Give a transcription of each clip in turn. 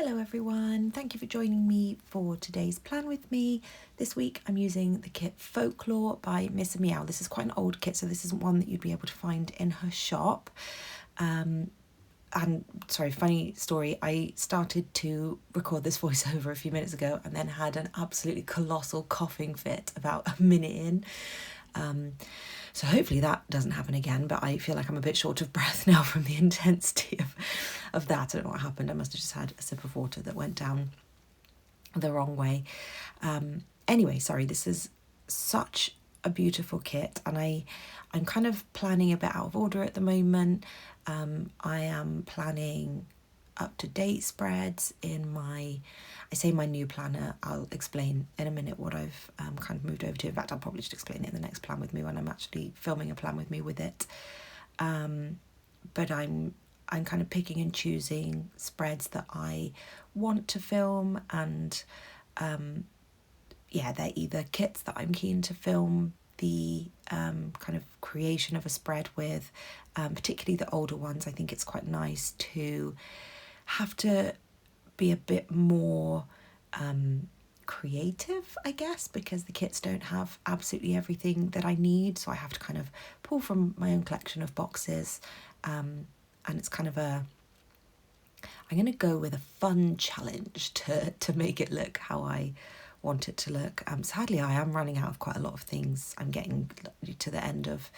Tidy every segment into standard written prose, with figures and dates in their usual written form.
Hello everyone, thank you for joining me for today's plan with me. This week I'm using the kit Folklore by Miss Meow. This is quite an old kit, so this isn't one that you'd be able to find in her shop. And sorry, funny story, I started to record this voiceover a few minutes ago and then had an absolutely colossal coughing fit about a minute in. So hopefully that doesn't happen again, but I feel like I'm a bit short of breath now from the intensity of that. I don't know what happened. I must have just had a sip of water that went down the wrong way. Anyway, sorry, this is such a beautiful kit, and I'm kind of planning a bit out of order at the moment. I am planning up-to-date spreads in my new planner. I'll explain in a minute what I've kind of moved over to. In fact, I'll probably just explain it in the next plan with me when I'm actually filming a plan with me with it. But I'm kind of picking and choosing spreads that I want to film, and they're either kits that I'm keen to film the kind of creation of a spread with, particularly the older ones. I think it's quite nice to have to be a bit more creative, I guess, because the kits don't have absolutely everything that I need, so I have to kind of pull from my own collection of boxes, and it's kind of I'm going to go with a fun challenge to make it look how I want it to look. Sadly, I am running out of quite a lot of things. I'm getting to the end of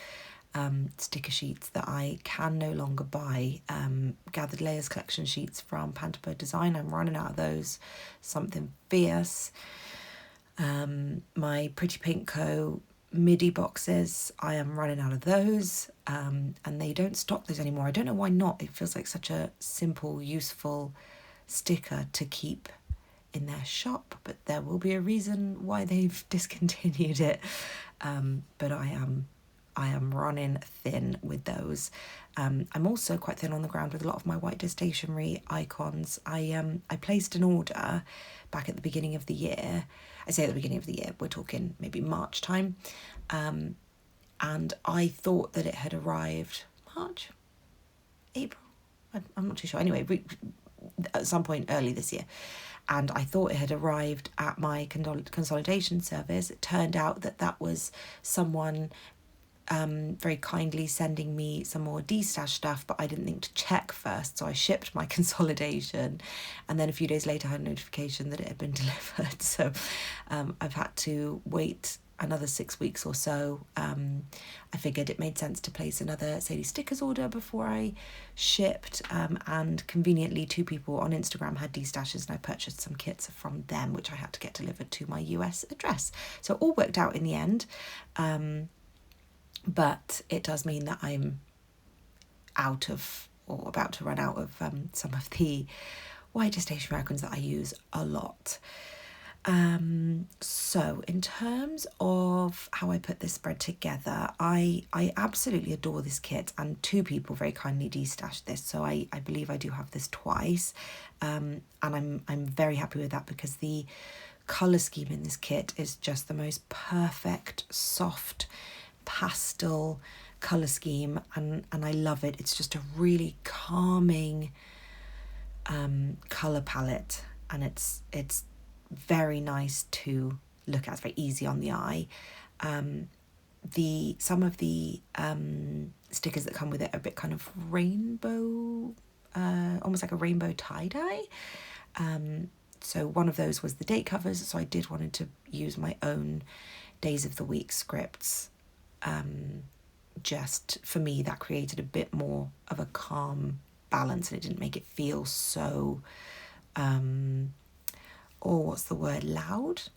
sticker sheets that I can no longer buy. Gathered Layers collection sheets from Pantapur Design, I'm running out of those. Something Fierce. My Pretty Pink Co. MIDI boxes, I am running out of those, and they don't stock those anymore. I don't know why not. It feels like such a simple, useful sticker to keep in their shop, but there will be a reason why they've discontinued it. But I am running thin with those. I'm also quite thin on the ground with a lot of my White Day stationery icons. I placed an order back at the beginning of the year. I say at the beginning of the year, we're talking maybe March time. And I thought that it had arrived March, April, I'm not too sure. Anyway, at some point early this year. And I thought it had arrived at my consolidation service. It turned out that was someone very kindly sending me some more destash stuff, but I didn't think to check first, so I shipped my consolidation, and then a few days later I had a notification that it had been delivered. So I've had to wait another 6 weeks or so. I figured it made sense to place another Sadies stickers order before I shipped, and conveniently 2 people on Instagram had destashes, and I purchased some kits from them, which I had to get delivered to my US address. So it all worked out in the end. But it does mean that I'm out of, or about to run out of, some of the White Day stationery icons that I use a lot. So in terms of how I put this spread together, I absolutely adore this kit, and 2 people very kindly destashed this, so I believe I do have this twice, and I'm very happy with that, because the colour scheme in this kit is just the most perfect, soft pastel colour scheme, and I love it. It's just a really calming colour palette, and it's very nice to look at. It's very easy on the eye. Some of the stickers that come with it are a bit kind of rainbow, almost like a rainbow tie-dye. So one of those was the date covers, so I wanted to use my own days of the week scripts. Just for me, that created a bit more of a calm balance, and it didn't make it feel so loud.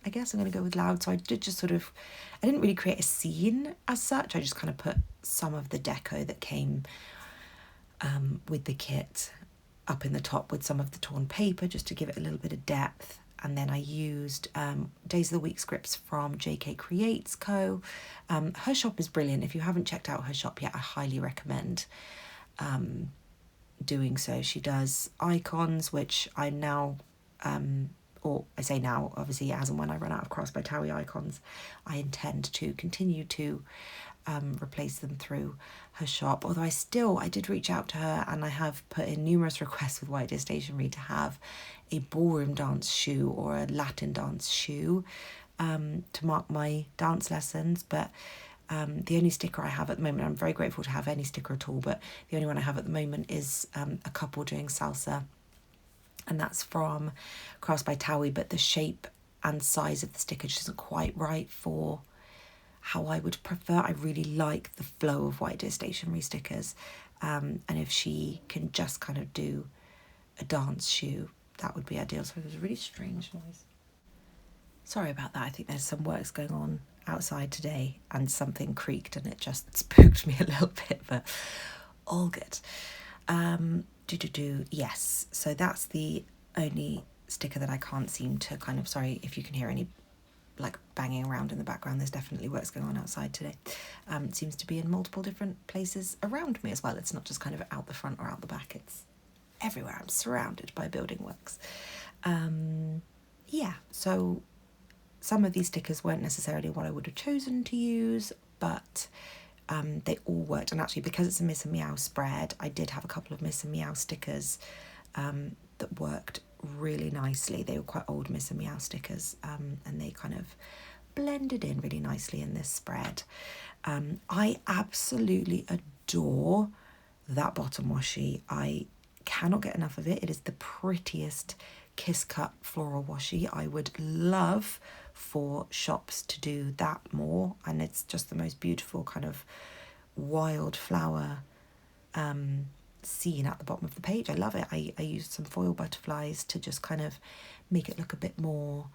I guess I'm going to go with loud. So I did just I didn't really create a scene as such. I just kind of put some of the deco that came with the kit up in the top with some of the torn paper, just to give it a little bit of depth. And then I used Days of the Week scripts from JK Creates Co. Her shop is brilliant. If you haven't checked out her shop yet, I highly recommend doing so. She does icons, which I now, or I say now, obviously as and when I run out of Cross by Towie icons, I intend to continue to replace them through her shop. Although I did reach out to her, and I have put in numerous requests with White Deer Stationery to have a ballroom dance shoe or a Latin dance shoe to mark my dance lessons. But the only sticker I have at the moment, I'm very grateful to have any sticker at all, but the only one I have at the moment is a couple doing salsa, and that's from Crafts by Towie, but the shape and size of the sticker just isn't quite right for how I would prefer. I really like the flow of White Deer Stationery stickers, and if she can just kind of do a dance shoe, that would be ideal. So it was a really strange noise. Sorry about that. I think there's some works going on outside today and something creaked and it just spooked me a little bit, but all good. Yes, so that's the only sticker that I can't seem to kind of, sorry if you can hear any like banging around in the background, there's definitely works going on outside today. It seems to be in multiple different places around me as well. It's not just kind of out the front or out the back, it's everywhere. I'm surrounded by building works. So some of these stickers weren't necessarily what I would have chosen to use, but they all worked. And actually, because it's a Miss and Meow spread, I did have a couple of Miss and Meow stickers that worked really nicely. They were quite old Miss and Meow stickers, and they kind of blended in really nicely in this spread. I absolutely adore that bottom washi. I cannot get enough of it. It is the prettiest kiss cut floral washi. I would love for shops to do that more, and it's just the most beautiful kind of wildflower scene at the bottom of the page. I love it. I used some foil butterflies to just kind of make it look a bit more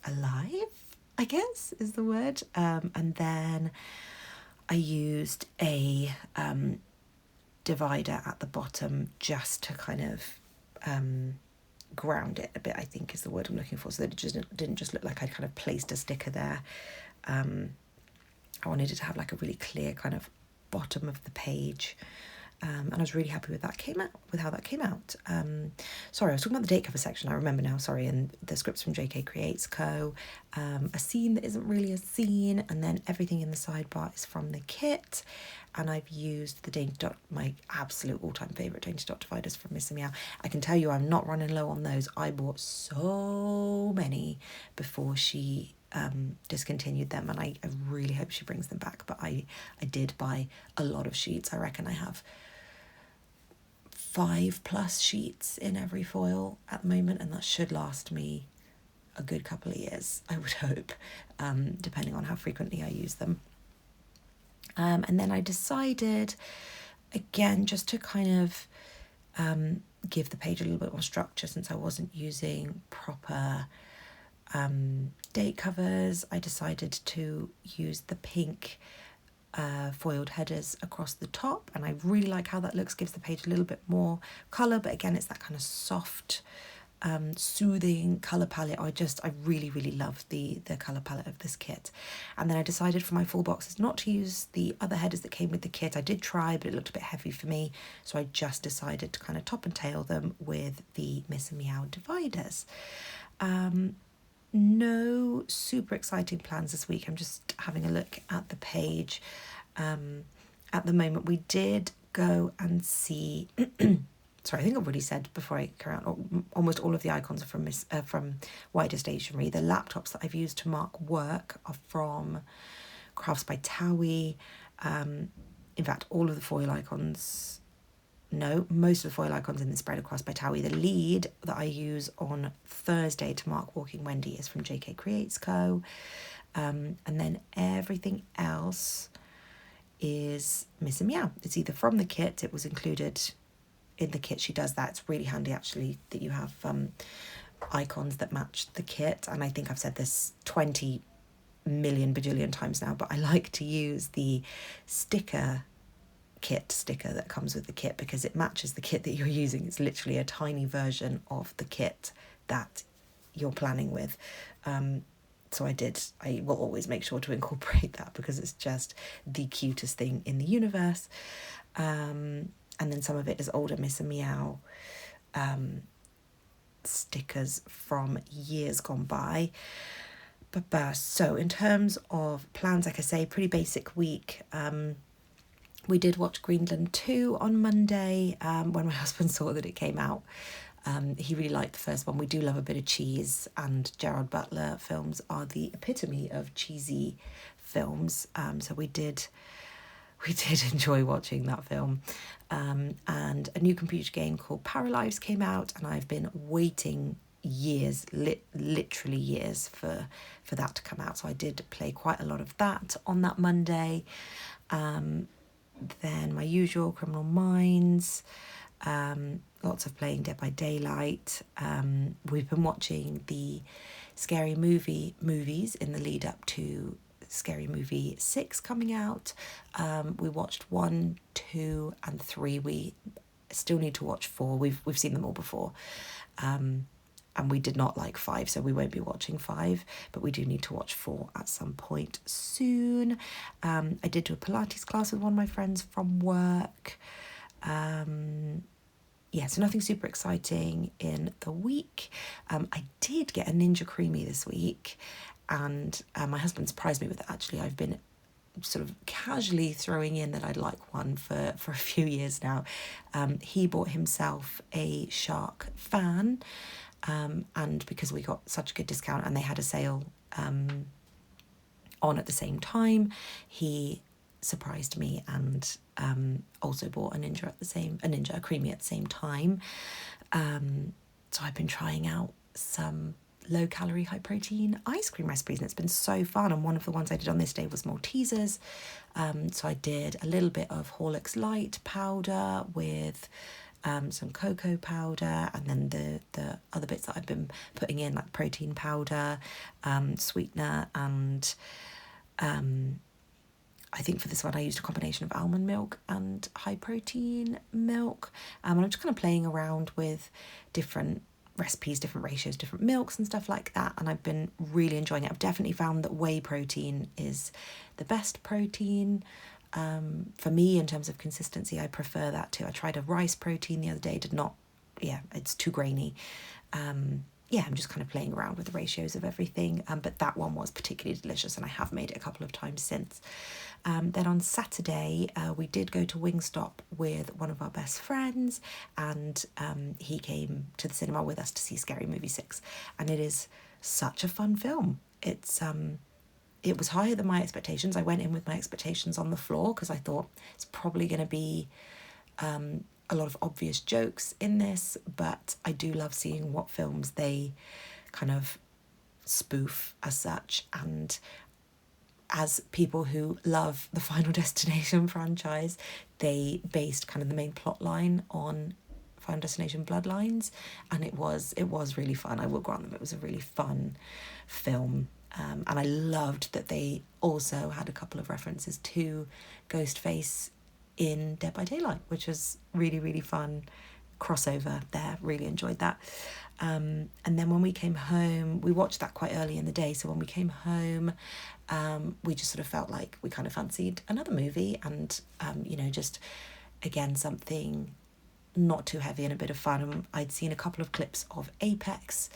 alive, I guess is the word. And then I used a divider at the bottom just to kind of ground it a bit, I think is the word I'm looking for, so that it just didn't just look like I'd kind of placed a sticker there. I wanted it to have like a really clear kind of bottom of the page, and I was really happy with how that came out. Sorry, I was talking about the date cover section, I remember now, sorry, and the scripts from JK Creates Co. A scene that isn't really a scene, and then everything in the sidebar is from the kit. And I've used the Dainty Dot, my absolute all-time favourite Dainty Dot dividers from Miss Meow. I can tell you I'm not running low on those. I bought so many before she discontinued them, and I really hope she brings them back. But I did buy a lot of sheets. I reckon I have 5+ sheets in every foil at the moment, and that should last me a good couple of years, I would hope, depending on how frequently I use them. And then I decided, again, just to kind of give the page a little bit more structure, since I wasn't using proper date covers, I decided to use the pink foiled headers across the top, and I really like how that looks, gives the page a little bit more colour, but again, it's that kind of soft, soothing colour palette. I really love the colour palette of this kit. And then I decided for my full boxes not to use the other headers that came with the kit. I did try, but it looked a bit heavy for me, so I just decided to kind of top and tail them with the Miss and Meow dividers. No super exciting plans this week. I'm just having a look at the page. At the moment, we did go and see sorry, I think I've already said before I carry on, almost all of the icons are from White Deer Stationery. The laptops that I've used to mark work are from Crafts by Towie. In fact, all of the foil icons, no, most of the foil icons in the spread are Crafts by Towie. The lead that I use on Thursday to mark Walking Wendy is from JK Creates Co. And then everything else is Miss and Meow. It's either from the kit, it was included in the kit. She does that. It's really handy actually that you have icons that match the kit, and I think I've said this 20 million bajillion times now, but I like to use the sticker that comes with the kit because it matches the kit that you're using. It's literally a tiny version of the kit that you're planning with. So I will always make sure to incorporate that because it's just the cutest thing in the universe. And then some of it is older Miss and Meow stickers from years gone by. So in terms of plans, like I say, pretty basic week. We did watch Greenland 2 on Monday when my husband saw that it came out. He really liked the first one. We do love a bit of cheese, and Gerard Butler films are the epitome of cheesy films. So we did enjoy watching that film. And a new computer game called Paralives came out, and I've been waiting years, literally years, for that to come out. So I did play quite a lot of that on that Monday. Then my usual Criminal Minds, lots of playing Dead by Daylight. We've been watching the scary movies in the lead up to Scary Movie 6 coming out. We watched 1, 2 and 3. We still need to watch 4. We've seen them all before. And we did not like 5, so we won't be watching 5, but we do need to watch 4 at some point soon. I did do a Pilates class with one of my friends from work. So nothing super exciting in the week. I did get a Ninja Creamy this week, and my husband surprised me with it, actually. I've been sort of casually throwing in that I'd like one for a few years now. He bought himself a Shark fan, and because we got such a good discount and they had a sale on at the same time, he surprised me and also bought a Creamy at the same time. So I've been trying out some low calorie, high protein ice cream recipes, and it's been so fun. And one of the ones I did on this day was Maltesers. So I did a little bit of Horlicks Light powder with some cocoa powder, and then the other bits that I've been putting in, like protein powder, sweetener, and I think for this one I used a combination of almond milk and high protein milk. And I'm just kind of playing around with different recipes, different ratios, different milks and stuff like that, and I've been really enjoying it. I've definitely found that whey protein is the best protein for me in terms of consistency. I prefer that too. I tried a rice protein the other day, it's too grainy. I'm just kind of playing around with the ratios of everything, but that one was particularly delicious, and I have made it a couple of times since. Then on Saturday, we did go to Wingstop with one of our best friends, and he came to the cinema with us to see Scary Movie 6, and it is such a fun film. It was higher than my expectations. I went in with my expectations on the floor because I thought it's probably going to be a lot of obvious jokes in this, but I do love seeing what films they kind of spoof as such. And as people who love the Final Destination franchise, they based kind of the main plot line on Final Destination Bloodlines, and it was really fun. I will grant them it was a really fun film. And I loved that they also had a couple of references to Ghostface in Dead by Daylight, which was really, really fun crossover there. Really enjoyed that. And then when we came home, we watched that quite early in the day, so when we came home, we just sort of felt like we kind of fancied another movie, and just again something not too heavy and a bit of fun. And I'd seen a couple of clips of Apex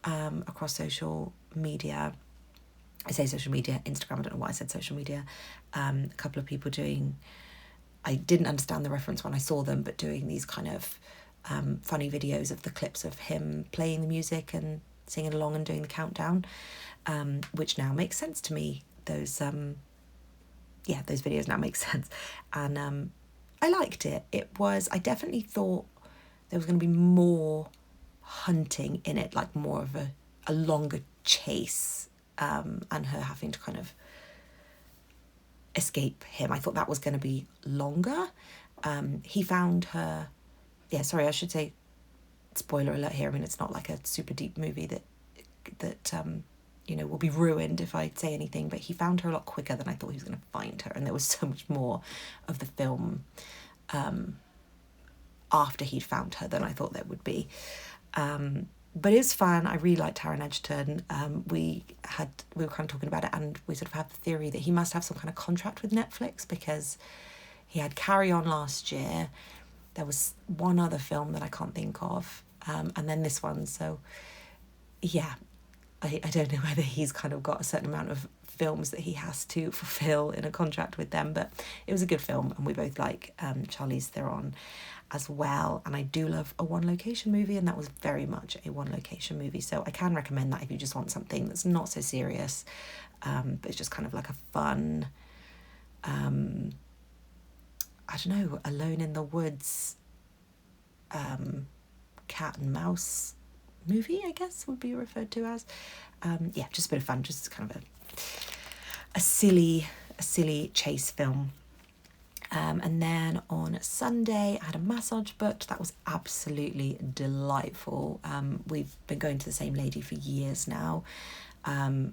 across social media. I say social media, Instagram, I don't know why I said social media. A couple of people I didn't understand the reference when I saw them, but doing these kind of funny videos of the clips of him playing the music and singing along and doing the countdown, which now makes sense to me. Those videos now make sense. And I liked it. I definitely thought there was going to be more hunting in it, like more of a longer chase, and her having to kind of escape him. I thought that was going to be longer. He found her. Yeah, sorry, I should say, spoiler alert here. I mean, it's not like a super deep movie that will be ruined if I say anything, but he found her a lot quicker than I thought he was going to find her, and there was so much more of the film after he'd found her than I thought there would be. But it's fun. I really liked Taron Egerton. We were kind of talking about it, and we sort of had the theory that he must have some kind of contract with Netflix, because he had Carry On last year. There was one other film that I can't think of, and then this one. So, yeah, I don't know whether he's kind of got a certain amount of films that he has to fulfill in a contract with them, but it was a good film, and we both like Charlize Theron as well. And I do love a one location movie, and that was very much a one location movie, so I can recommend that if you just want something that's not so serious, but it's just kind of like a fun, I don't know, alone in the woods, cat and mouse movie, I guess would be referred to as. Yeah, just a bit of fun, just kind of a silly chase film. And then on Sunday I had a massage booked. That was absolutely delightful. We've been going to the same lady for years now, and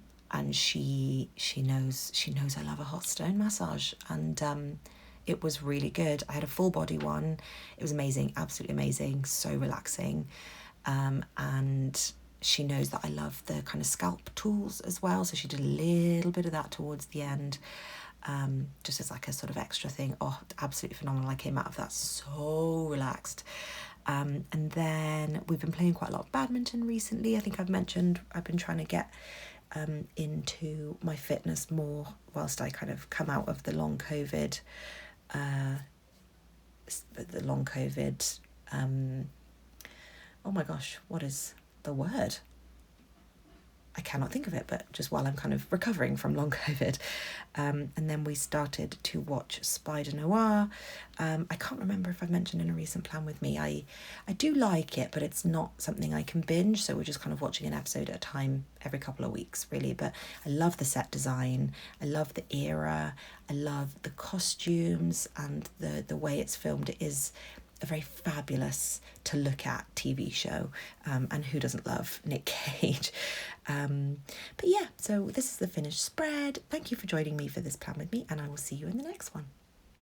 she knows I love a hot stone massage, and it was really good. I had a full body one. It was amazing, absolutely amazing, so relaxing. And she knows that I love the kind of scalp tools as well, so she did a little bit of that towards the end, just as like a sort of extra thing. Oh, absolutely phenomenal. I came out of that so relaxed. And then we've been playing quite a lot of badminton recently. I think I've mentioned I've been trying to get into my fitness more whilst I kind of come out of the long COVID oh my gosh, what is the word? I cannot think of it, but just while I'm kind of recovering from long COVID. And then we started to watch Spider Noir. I can't remember if I've mentioned in a recent plan with me. I do like it, but it's not something I can binge, so we're just kind of watching an episode at a time every couple of weeks, really. But I love the set design, I love the era, I love the costumes, and the way it's filmed. It is a very fabulous to look at TV show, and who doesn't love Nick Cage? But yeah, so this is the finished spread. Thank you for joining me for this plan with me, and I will see you in the next one.